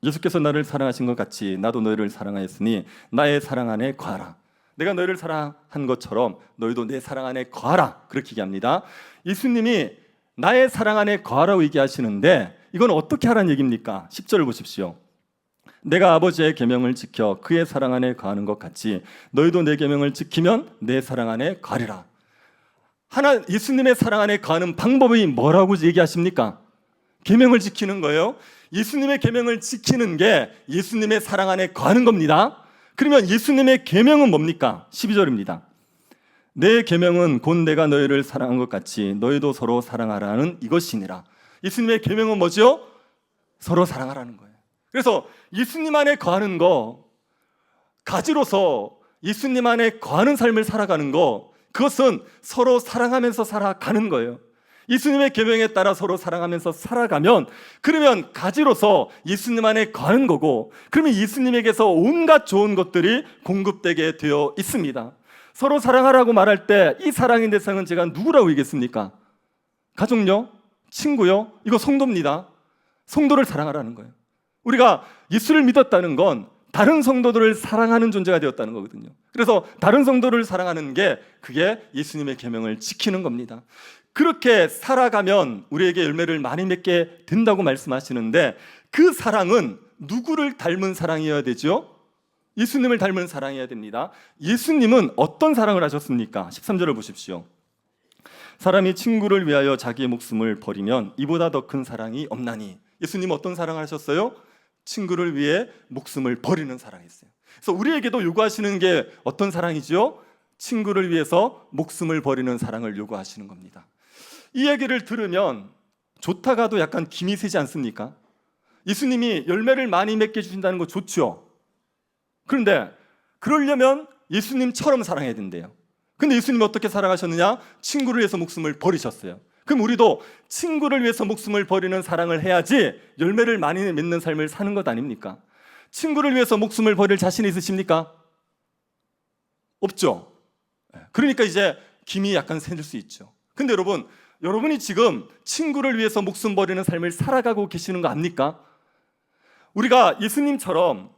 예수께서 나를 사랑하신 것 같이 나도 너희를 사랑하였으니 나의 사랑 안에 거하라. 내가 너희를 사랑한 것처럼 너희도 내 사랑 안에 거하라. 그렇게 얘기합니다. 예수님이 나의 사랑 안에 거하라고 얘기하시는데, 이건 어떻게 하라는 얘기입니까? 10절을 보십시오. 내가 아버지의 계명을 지켜 그의 사랑 안에 거하는 것 같이 너희도 내 계명을 지키면 내 사랑 안에 거하리라. 예수님의 사랑 안에 거하는 방법이 뭐라고 얘기하십니까? 계명을 지키는 거예요. 예수님의 계명을 지키는 게 예수님의 사랑 안에 거하는 겁니다. 그러면 예수님의 계명은 뭡니까? 12절입니다. 내 계명은 곧 내가 너희를 사랑한 것 같이 너희도 서로 사랑하라는 이것이니라. 예수님의 계명은 뭐죠? 서로 사랑하라는 거예요. 그래서 예수님 안에 거하는 거, 가지로서 예수님 안에 거하는 삶을 살아가는 거, 그것은 서로 사랑하면서 살아가는 거예요. 예수님의 계명에 따라 서로 사랑하면서 살아가면, 그러면 가지로서 예수님 안에 거하는 거고, 그러면 예수님에게서 온갖 좋은 것들이 공급되게 되어 있습니다. 서로 사랑하라고 말할 때 이 사랑의 대상은 제가 누구라고 얘기했습니까? 가족요? 친구요? 이거 성도입니다. 성도를 사랑하라는 거예요. 우리가 예수를 믿었다는 건 다른 성도들을 사랑하는 존재가 되었다는 거거든요. 그래서 다른 성도를 사랑하는 게, 그게 예수님의 계명을 지키는 겁니다. 그렇게 살아가면 우리에게 열매를 많이 맺게 된다고 말씀하시는데, 그 사랑은 누구를 닮은 사랑이어야 되죠? 예수님을 닮은 사랑해야 됩니다. 예수님은 어떤 사랑을 하셨습니까? 13절을 보십시오. 사람이 친구를 위하여 자기의 목숨을 버리면 이보다 더 큰 사랑이 없나니. 예수님은 어떤 사랑을 하셨어요? 친구를 위해 목숨을 버리는 사랑했어요. 그래서 우리에게도 요구하시는 게 어떤 사랑이지요? 친구를 위해서 목숨을 버리는 사랑을 요구하시는 겁니다. 이 얘기를 들으면 좋다가도 약간 김이 새지 않습니까? 예수님이 열매를 많이 맺게 해주신다는 거 좋죠. 그런데 그러려면 예수님처럼 사랑해야 된대요. 근데 예수님이 어떻게 살아가셨느냐? 친구를 위해서 목숨을 버리셨어요. 그럼 우리도 친구를 위해서 목숨을 버리는 사랑을 해야지 열매를 많이 맺는 삶을 사는 것 아닙니까? 친구를 위해서 목숨을 버릴 자신이 있으십니까? 없죠. 그러니까 이제 김이 약간 새질 수 있죠. 근데 여러분이 지금 친구를 위해서 목숨 버리는 삶을 살아가고 계시는 거 압니까? 우리가 예수님처럼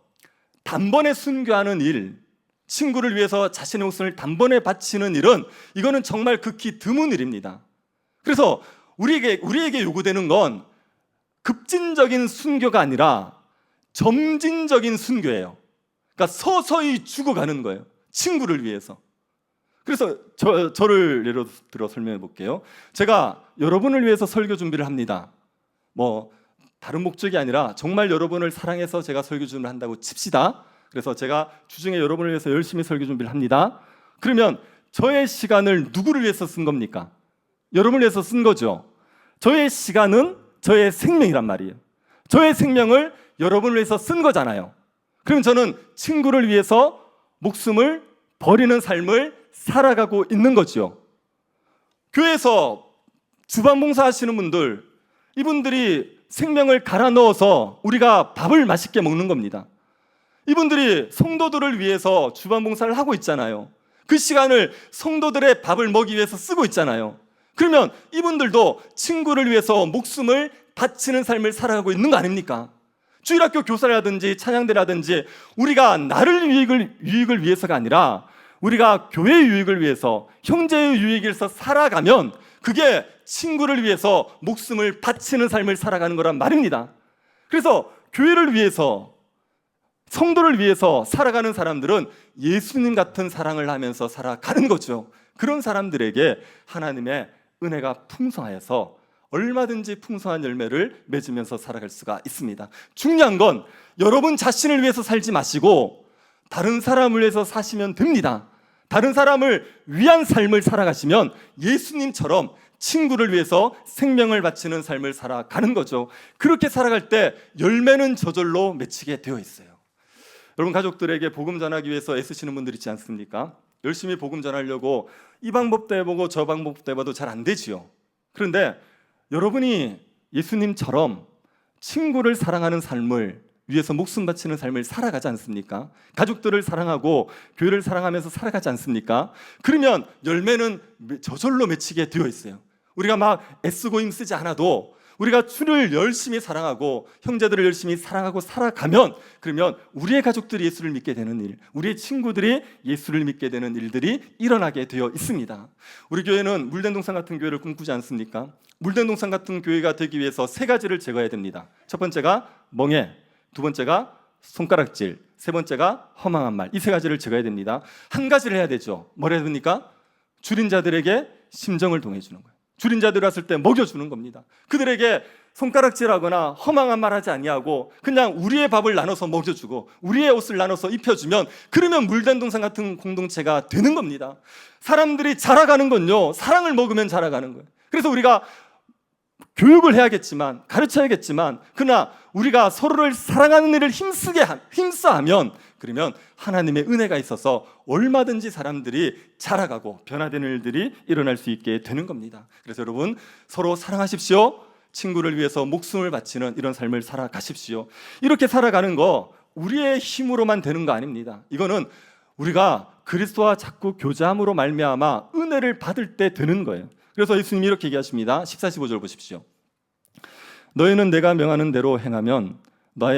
단번에 순교하는 일, 친구를 위해서 자신의 목숨을 단번에 바치는 일은 이거는 정말 극히 드문 일입니다. 그래서 우리에게 요구되는 건 급진적인 순교가 아니라 점진적인 순교예요. 그러니까 서서히 죽어가는 거예요. 친구를 위해서. 그래서 저를 예로 들어 설명해 볼게요. 제가 여러분을 위해서 설교 준비를 합니다. 다른 목적이 아니라 정말 여러분을 사랑해서 제가 설교 준비를 한다고 칩시다. 그래서 제가 주중에 여러분을 위해서 열심히 설교 준비를 합니다. 그러면 저의 시간을 누구를 위해서 쓴 겁니까? 여러분을 위해서 쓴 거죠. 저의 시간은 저의 생명이란 말이에요. 저의 생명을 여러분을 위해서 쓴 거잖아요. 그럼 저는 친구를 위해서 목숨을 버리는 삶을 살아가고 있는 거죠. 교회에서 주방봉사 하시는 분들, 이분들이 생명을 갈아 넣어서 우리가 밥을 맛있게 먹는 겁니다. 이분들이 성도들을 위해서 주방봉사를 하고 있잖아요. 그 시간을 성도들의 밥을 먹기 위해서 쓰고 있잖아요. 그러면 이분들도 친구를 위해서 목숨을 바치는 삶을 살아가고 있는 거 아닙니까? 주일학교 교사라든지 찬양대라든지 우리가 나를 유익을 위해서가 아니라 우리가 교회의 유익을 위해서, 형제의 유익을 위해서 살아가면 그게 친구를 위해서 목숨을 바치는 삶을 살아가는 거란 말입니다. 그래서 교회를 위해서, 성도를 위해서 살아가는 사람들은 예수님 같은 사랑을 하면서 살아가는 거죠. 그런 사람들에게 하나님의 은혜가 풍성하여서 얼마든지 풍성한 열매를 맺으면서 살아갈 수가 있습니다. 중요한 건 여러분 자신을 위해서 살지 마시고 다른 사람을 위해서 사시면 됩니다. 다른 사람을 위한 삶을 살아가시면 예수님처럼 친구를 위해서 생명을 바치는 삶을 살아가는 거죠. 그렇게 살아갈 때 열매는 저절로 맺히게 되어 있어요. 여러분 가족들에게 복음 전하기 위해서 애쓰시는 분들 있지 않습니까? 열심히 복음 전하려고 이 방법도 해보고 저 방법도 해봐도 잘 안 되지요. 그런데 여러분이 예수님처럼 친구를 사랑하는 삶을 위해서 목숨 바치는 삶을 살아가지 않습니까? 가족들을 사랑하고 교회를 사랑하면서 살아가지 않습니까? 그러면 열매는 저절로 맺히게 되어 있어요. 우리가 막 애쓰고 힘쓰지 않아도 우리가 주를 열심히 사랑하고 형제들을 열심히 사랑하고 살아가면 그러면 우리의 가족들이 예수를 믿게 되는 일, 우리의 친구들이 예수를 믿게 되는 일들이 일어나게 되어 있습니다. 우리 교회는 물된동산 같은 교회를 꿈꾸지 않습니까? 물된동산 같은 교회가 되기 위해서 세 가지를 제거해야 됩니다. 첫 번째가 멍해, 두 번째가 손가락질, 세 번째가 허망한 말. 이 세 가지를 제거해야 됩니다. 한 가지를 해야 되죠. 뭘 해야 됩니까? 줄인 자들에게 심정을 동해주는 거예요. 줄인 자들 왔을 때 먹여주는 겁니다. 그들에게 손가락질하거나 허망한 말 하지 아니하고 그냥 우리의 밥을 나눠서 먹여주고 우리의 옷을 나눠서 입혀주면 그러면 물된동산 같은 공동체가 되는 겁니다. 사람들이 자라가는 건요, 사랑을 먹으면 자라가는 거예요. 그래서 우리가 교육을 해야겠지만, 가르쳐야겠지만, 그러나 우리가 서로를 사랑하는 일을 힘써하면 그러면 하나님의 은혜가 있어서 얼마든지 사람들이 자라가고 변화되는 일들이 일어날 수 있게 되는 겁니다. 그래서 여러분 서로 사랑하십시오. 친구를 위해서 목숨을 바치는 이런 삶을 살아가십시오. 이렇게 살아가는 거 우리의 힘으로만 되는 거 아닙니다. 이거는 우리가 그리스도와 자꾸 교제함으로 말미암아 은혜를 받을 때 되는 거예요. 그래서 예수님이 이렇게 얘기하십니다. 14, 15절 보십시오. 너희는 내가 명하는 대로 행하면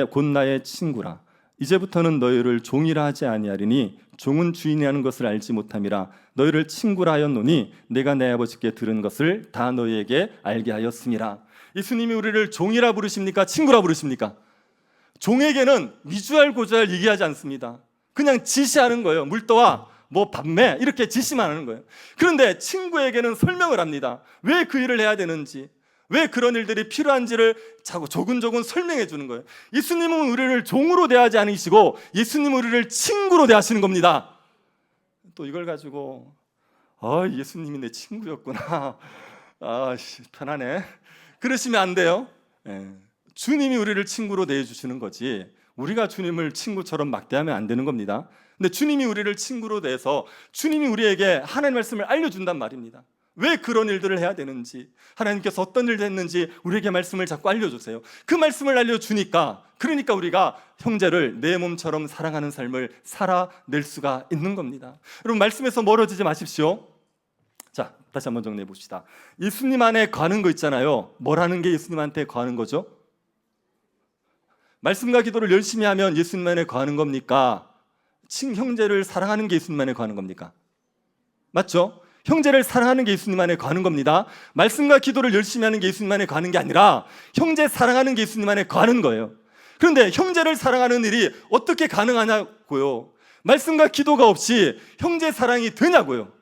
곧 나의 친구라. 이제부터는 너희를 종이라 하지 아니하리니 종은 주인이 하는 것을 알지 못함이라. 너희를 친구라 하였노니 내가 내 아버지께 들은 것을 다 너희에게 알게 하였음이라. 예수님이 우리를 종이라 부르십니까? 친구라 부르십니까? 종에게는 미주알 고주알 얘기하지 않습니다. 그냥 지시하는 거예요. 물 떠와, 뭐 밤매 이렇게 지시만 하는 거예요. 그런데 친구에게는 설명을 합니다. 왜 그 일을 해야 되는지, 왜 그런 일들이 필요한지를 조근조근 설명해 주는 거예요. 예수님은 우리를 종으로 대하지 않으시고 예수님은 우리를 친구로 대하시는 겁니다. 또 이걸 가지고 예수님이 내 친구였구나, 편하네, 그러시면 안 돼요. 주님이 우리를 친구로 대해주시는 거지 우리가 주님을 친구처럼 막대하면 안 되는 겁니다. 근데 주님이 우리를 친구로 대해서 주님이 우리에게 하나님의 말씀을 알려준단 말입니다. 왜 그런 일들을 해야 되는지, 하나님께서 어떤 일을 했는지 우리에게 말씀을 자꾸 알려주세요. 그 말씀을 알려주니까, 그러니까 우리가 형제를 내 몸처럼 사랑하는 삶을 살아낼 수가 있는 겁니다. 여러분, 말씀에서 멀어지지 마십시오. 자, 다시 한번 정리해 봅시다. 예수님 안에 거하는 거 있잖아요. 뭘 하는 게 예수님한테 거하는 거죠? 말씀과 기도를 열심히 하면 예수님 안에 거하는 겁니까? 형제를 사랑하는 게 예수님 안에 거하는 겁니까? 맞죠? 형제를 사랑하는 게 예수님 안에 거하는 겁니다. 말씀과 기도를 열심히 하는 게 예수님 안에 거하는 게 아니라 형제 사랑하는 게 예수님 안에 거하는 거예요. 그런데 형제를 사랑하는 일이 어떻게 가능하냐고요? 말씀과 기도가 없이 형제 사랑이 되냐고요?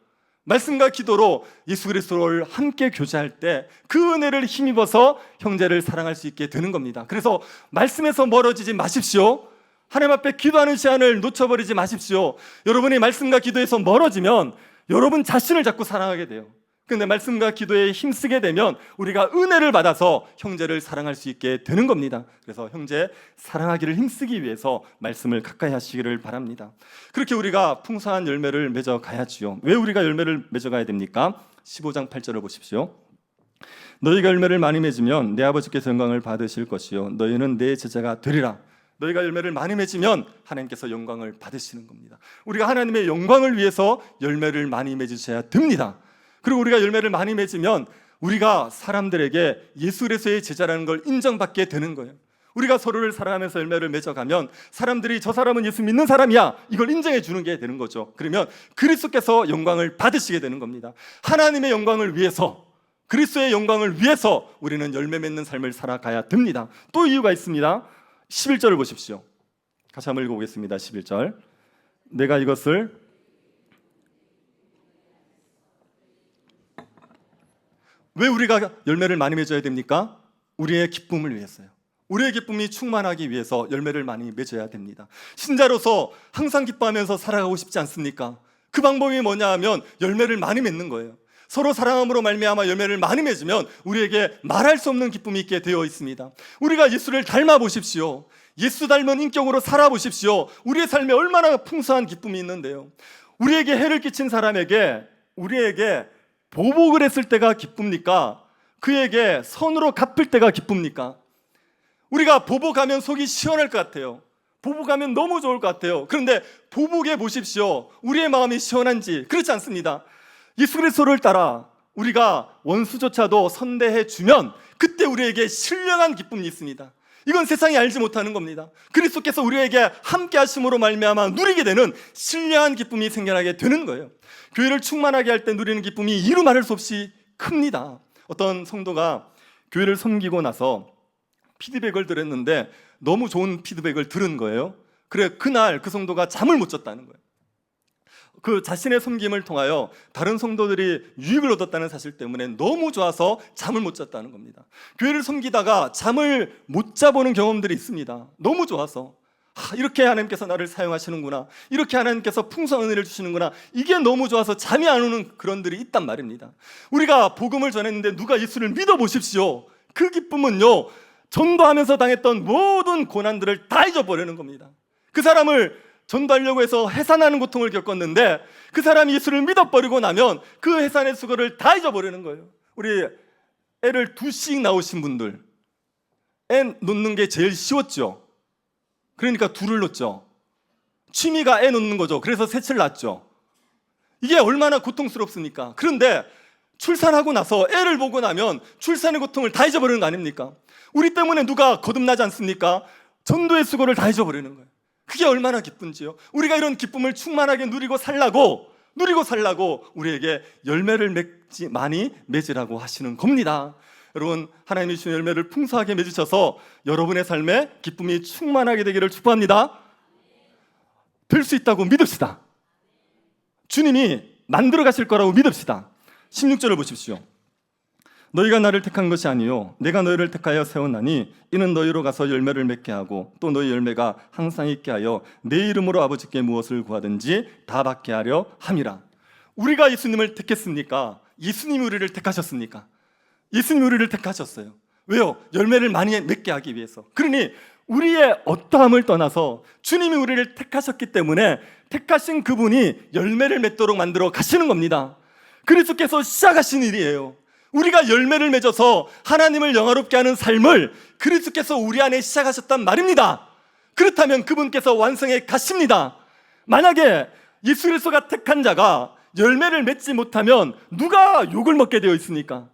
말씀과 기도로 예수 그리스도를 함께 교제할 때 그 은혜를 힘입어서 형제를 사랑할 수 있게 되는 겁니다. 그래서 말씀에서 멀어지지 마십시오. 하나님 앞에 기도하는 시간을 놓쳐버리지 마십시오. 여러분이 말씀과 기도에서 멀어지면 여러분 자신을 자꾸 사랑하게 돼요. 그런데 말씀과 기도에 힘쓰게 되면 우리가 은혜를 받아서 형제를 사랑할 수 있게 되는 겁니다. 그래서 형제 사랑하기를 힘쓰기 위해서 말씀을 가까이 하시기를 바랍니다. 그렇게 우리가 풍성한 열매를 맺어 가야지요. 왜 우리가 열매를 맺어 가야 됩니까? 15장 8절을 보십시오. 너희가 열매를 많이 맺으면 내 아버지께서 영광을 받으실 것이요 너희는 내 제자가 되리라. 너희가 열매를 많이 맺으면 하나님께서 영광을 받으시는 겁니다. 우리가 하나님의 영광을 위해서 열매를 많이 맺으셔야 됩니다. 그리고 우리가 열매를 많이 맺으면 우리가 사람들에게 예수 그리스도의 제자라는 걸 인정받게 되는 거예요. 우리가 서로를 사랑하면서 열매를 맺어가면 사람들이 저 사람은 예수 믿는 사람이야, 이걸 인정해 주는 게 되는 거죠. 그러면 그리스도께서 영광을 받으시게 되는 겁니다. 하나님의 영광을 위해서, 그리스도의 영광을 위해서 우리는 열매 맺는 삶을 살아가야 됩니다. 또 이유가 있습니다. 11절을 보십시오. 같이 한번 읽어보겠습니다. 11절. 내가 이것을 왜 우리가 열매를 많이 맺어야 됩니까? 우리의 기쁨을 위해서요. 우리의 기쁨이 충만하기 위해서 열매를 많이 맺어야 됩니다. 신자로서 항상 기뻐하면서 살아가고 싶지 않습니까? 그 방법이 뭐냐 하면 열매를 많이 맺는 거예요. 서로 사랑함으로 말미암아 열매를 많이 맺으면 우리에게 말할 수 없는 기쁨이 있게 되어 있습니다. 우리가 예수를 닮아 보십시오. 예수 닮은 인격으로 살아보십시오. 우리의 삶에 얼마나 풍성한 기쁨이 있는데요. 우리에게 해를 끼친 사람에게 우리에게 보복을 했을 때가 기쁩니까? 그에게 선으로 갚을 때가 기쁩니까? 우리가 보복하면 속이 시원할 것 같아요. 보복하면 너무 좋을 것 같아요. 그런데 보복해 보십시오. 우리의 마음이 시원한지. 그렇지 않습니다. 예수 그리스도를 따라 우리가 원수조차도 선대해 주면 그때 우리에게 신령한 기쁨이 있습니다. 이건 세상이 알지 못하는 겁니다. 그리스도께서 우리에게 함께 하심으로 말미암아 누리게 되는 신령한 기쁨이 생겨나게 되는 거예요. 교회를 충만하게 할 때 누리는 기쁨이 이루 말할 수 없이 큽니다. 어떤 성도가 교회를 섬기고 나서 피드백을 들었는데 너무 좋은 피드백을 들은 거예요. 그래 그날 그 성도가 잠을 못 잤다는 거예요. 그 자신의 섬김을 통하여 다른 성도들이 유익을 얻었다는 사실 때문에 너무 좋아서 잠을 못 잤다는 겁니다. 교회를 섬기다가 잠을 못 자보는 경험들이 있습니다. 너무 좋아서 이렇게 하나님께서 나를 사용하시는구나, 이렇게 하나님께서 풍성한 은혜를 주시는구나, 이게 너무 좋아서 잠이 안 오는 그런들이 있단 말입니다. 우리가 복음을 전했는데 누가 예수를 믿어보십시오. 그 기쁨은요, 전도하면서 당했던 모든 고난들을 다 잊어버리는 겁니다. 그 사람을 전도하려고 해서 해산하는 고통을 겪었는데 그 사람이 예수를 믿어버리고 나면 그 해산의 수고를 다 잊어버리는 거예요. 우리 애를 둘씩 낳으신 분들, 애 놓는 게 제일 쉬웠죠. 그러니까 둘을 놓죠. 취미가 애 놓는 거죠. 그래서 셋을 낳죠. 이게 얼마나 고통스럽습니까? 그런데 출산하고 나서 애를 보고 나면 출산의 고통을 다 잊어버리는 거 아닙니까? 우리 때문에 누가 거듭나지 않습니까? 전도의 수고를 다 잊어버리는 거예요. 그게 얼마나 기쁜지요. 우리가 이런 기쁨을 충만하게 누리고 살라고 우리에게 열매를 많이 맺으라고 하시는 겁니다. 여러분, 하나님이 주신 열매를 풍성하게 맺으셔서 여러분의 삶에 기쁨이 충만하게 되기를 축복합니다. 될 수 있다고 믿읍시다. 주님이 만들어 가실 거라고 믿읍시다. 16절을 보십시오. 너희가 나를 택한 것이 아니요 내가 너희를 택하여 세웠나니 이는 너희로 가서 열매를 맺게 하고 또 너희 열매가 항상 있게 하여 내 이름으로 아버지께 무엇을 구하든지 다 받게 하려 함이라. 우리가 예수님을 택했습니까? 예수님이 우리를 택하셨습니까? 예수님이 우리를 택하셨어요. 왜요? 열매를 많이 맺게 하기 위해서. 그러니 우리의 어떠함을 떠나서 주님이 우리를 택하셨기 때문에 택하신 그분이 열매를 맺도록 만들어 가시는 겁니다. 그리스도께서 시작하신 일이에요. 우리가 열매를 맺어서 하나님을 영화롭게 하는 삶을 그리스도께서 우리 안에 시작하셨단 말입니다. 그렇다면 그분께서 완성해 가십니다. 만약에 예수 그리스도가 택한 자가 열매를 맺지 못하면 누가 욕을 먹게 되어 있습니까?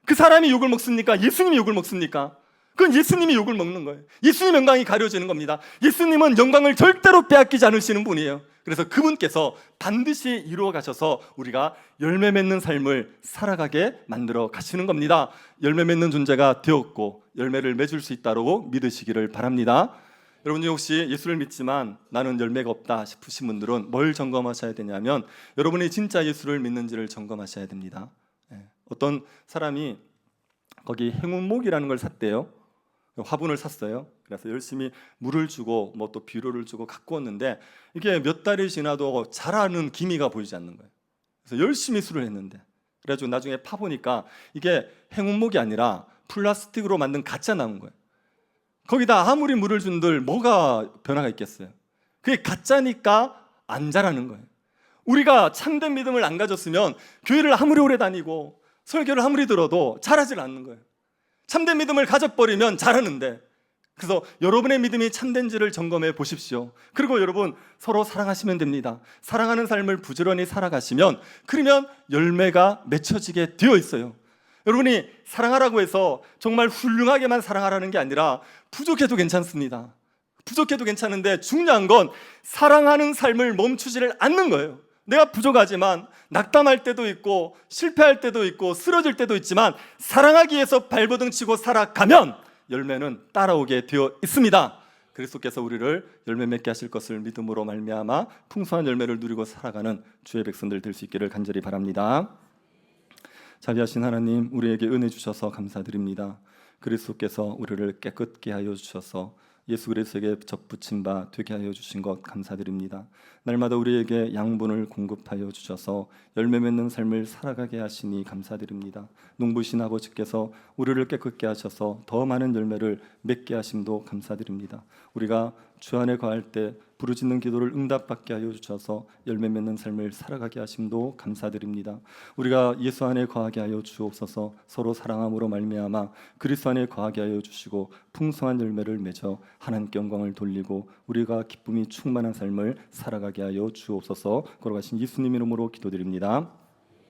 그 사람이 욕을 먹습니까? 예수님이 욕을 먹습니까? 그건 예수님이 욕을 먹는 거예요. 예수님 영광이 가려지는 겁니다. 예수님은 영광을 절대로 빼앗기지 않으시는 분이에요. 그래서 그분께서 반드시 이루어 가셔서 우리가 열매 맺는 삶을 살아가게 만들어 가시는 겁니다. 열매 맺는 존재가 되었고 열매를 맺을 수 있다고 믿으시기를 바랍니다. 여러분이 혹시 예수를 믿지만 나는 열매가 없다 싶으신 분들은 뭘 점검하셔야 되냐면 여러분이 진짜 예수를 믿는지를 점검하셔야 됩니다. 어떤 사람이 거기 행운목이라는 걸 샀대요. 화분을 샀어요. 그래서 열심히 물을 주고 뭐 또 비료를 주고 갖고 왔는데 이게 몇 달이 지나도 자라는 기미가 보이지 않는 거예요. 그래서 열심히 수를 했는데 그래가지고 나중에 파보니까 이게 행운목이 아니라 플라스틱으로 만든 가짜 나온 거예요. 거기다 아무리 물을 준들 뭐가 변화가 있겠어요. 그게 가짜니까 안 자라는 거예요. 우리가 참된 믿음을 안 가졌으면 교회를 아무리 오래 다니고 설교를 아무리 들어도 자라질 않는 거예요. 참된 믿음을 가져버리면 자라는데, 그래서 여러분의 믿음이 참된지를 점검해 보십시오. 그리고 여러분 서로 사랑하시면 됩니다. 사랑하는 삶을 부지런히 살아가시면 그러면 열매가 맺혀지게 되어 있어요. 여러분이 사랑하라고 해서 정말 훌륭하게만 사랑하라는 게 아니라 부족해도 괜찮습니다. 부족해도 괜찮은데 중요한 건 사랑하는 삶을 멈추지를 않는 거예요. 내가 부족하지만 낙담할 때도 있고 실패할 때도 있고 쓰러질 때도 있지만 사랑하기 위해서 발버둥 치고 살아가면 열매는 따라오게 되어 있습니다. 그리스도께서 우리를 열매 맺게 하실 것을 믿음으로 말미암아 풍성한 열매를 누리고 살아가는 주의 백성들 될 수 있기를 간절히 바랍니다. 자비하신 하나님, 우리에게 은혜 주셔서 감사드립니다. 그리스도께서 우리를 깨끗게 하여 주셔서 예수 그리스도에게 접붙임 바 되게 하여 주신 것 감사드립니다. 날마다 우리에게 양분을 공급하여 주셔서 열매 맺는 삶을 살아가게 하시니 감사드립니다. 농부신 아버지께서 우리를 깨끗게 하셔서 더 많은 열매를 맺게 하심도 감사드립니다. 우리가 주 안에 거할 때 부르짖는 기도를 응답받게 하여 주셔서 열매 맺는 삶을 살아가게 하심도 감사드립니다. 우리가 예수 안에 거하게 하여 주옵소서. 서로 사랑함으로 말미암아 그리스도 안에 거하게 하여 주시고 풍성한 열매를 맺어 하나님께 영광을 돌리고 우리가 기쁨이 충만한 삶을 살아가게 하여 주옵소서. 걸어가신 예수님 이름으로 기도드립니다.